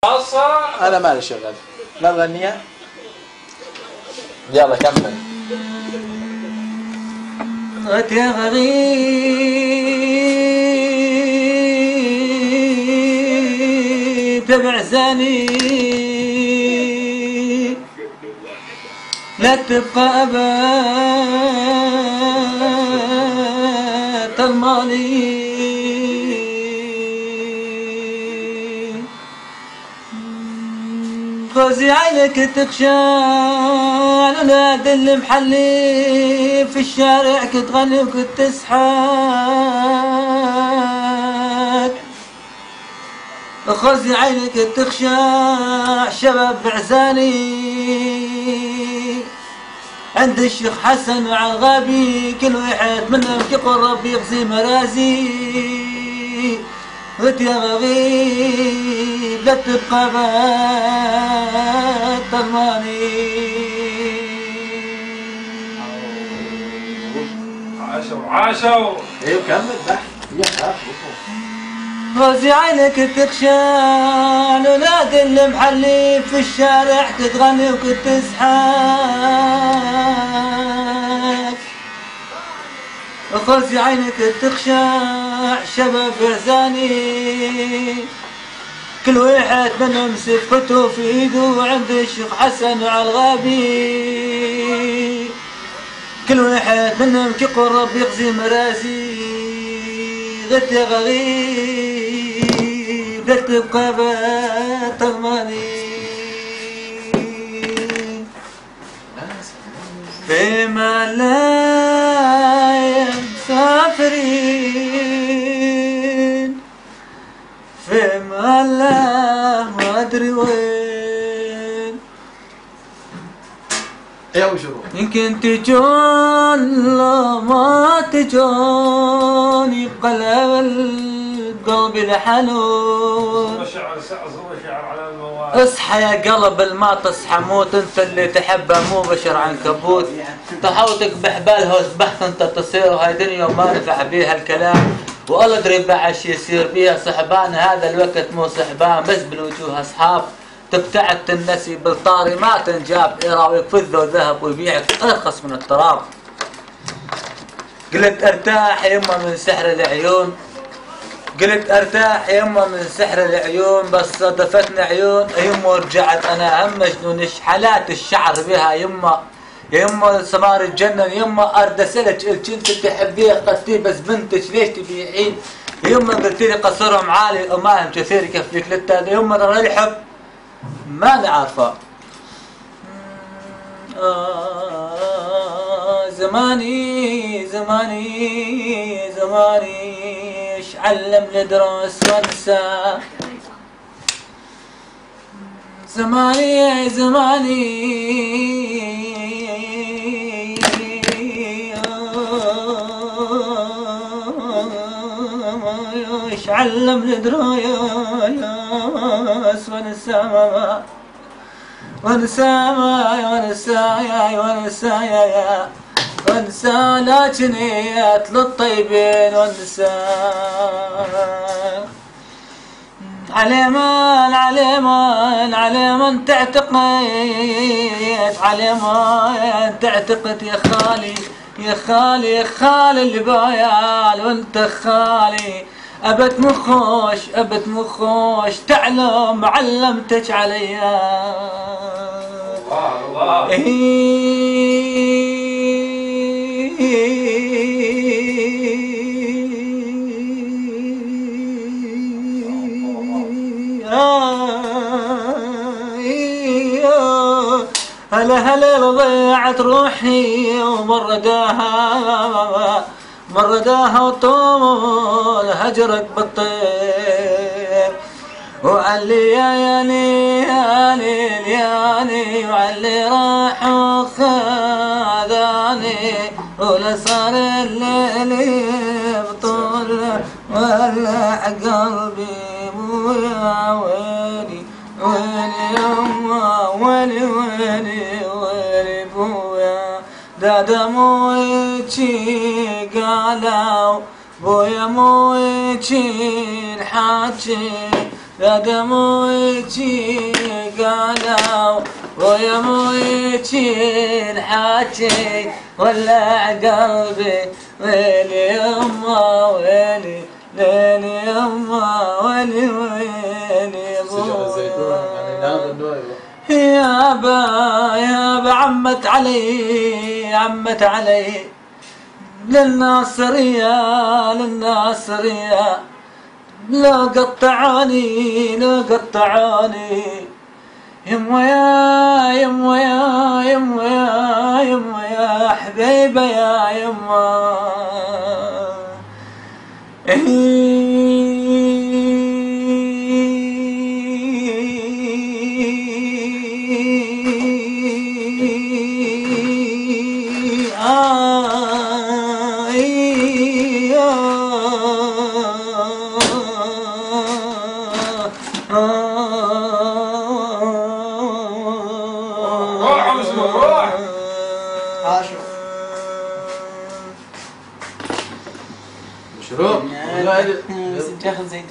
انا مالي شغل. لا نغنيها. يلا كمل. يا غريب تبع زاني لا تبقى أبات المالي غازي عينك تخشى الولاد اللي محلي في الشارع كنت تغني وكنت تسحق غازي عينك تخشى شباب بعزاني عند الشيخ حسن مع الغابي كل واحد منهم يقول ربي يغزي مرازي قلت يا غريب لا تبقى بات الماني عاشوا ايوه كمل بحث غازي عينك تخشى الولاد اللي محلي في الشارع تتغني وكنت تزحف غازي عينك تخشى شباب عزاني كل واحد منهم سفته في ايده عند الشيخ حسن وعلى الغابي كل واحد منهم كيقول ربي يغزي مراسي قلت يا غريب لا تبقى بات الماني في ملايا مسافرين في ملا ما ادري وين ايوه شروح يمكن تجون لو ما تجون يبقى القلب لحنون اصحى يا قلب الما تصحى موت انت اللي تحبه مو بشر عنكبوت تحوطك بحبالها وسبحت انت تصير وهاي دنيا وما نفع بيها الكلام والله ادري بعد شي يصير بيها صحبان هذا الوقت مو صحبان بس بالوجوه اصحاب تبتعد تنسي بالطاري ما تنجاب يراويك فذ وذهب ويبيعك ارخص من التراب قلت ارتاح يما من سحر العيون قلت ارتاح يما من سحر العيون بس صدفتني عيون يما ورجعت انا هم مجنون حالات الشعر بها يما يما سمار الجنن يما اردسلك الجنس تحبيه قتي بس بنتك ليش تبيعين يما قلت لي قصرهم عالي وما هم كثير يكفيك للتاني يما ترى الحب ما نعرفه زماني زماني زماني ايش علم ندرس وانسى زماني زماني ايش علم ندرس وانسى وانسى وانسى لكنيات للطيبين وانسى عليمان عليمان عليمان تعتقد عليمان تعتقد يا خالي يا خالي يا خالي اللي بايال وانت خالي أبت مخوش أبت مخوش تعلم علمتك عليا الله هلا هلا ضيعت روحي ومرداها مرداها وطول هجرك بالطير وعلي يا ليالي يالي وعلي راح وخذاني ولا صار الليل بطول ولا قلبي مويا ويلي ويلي يما ويلي ويلي ويلي بويا دادا مويتشي قالوا بويا مويتشي الحاجي يا دموعي قالوا ويا مويتي الحاجي ولع قلبي ويلي يما ويلي ليلي يما ويلي ويلي يابا عمت علي للناصرية لا قطعاني يما يا حبيبة يا يما روح عاشوا مشروع تاخذ زي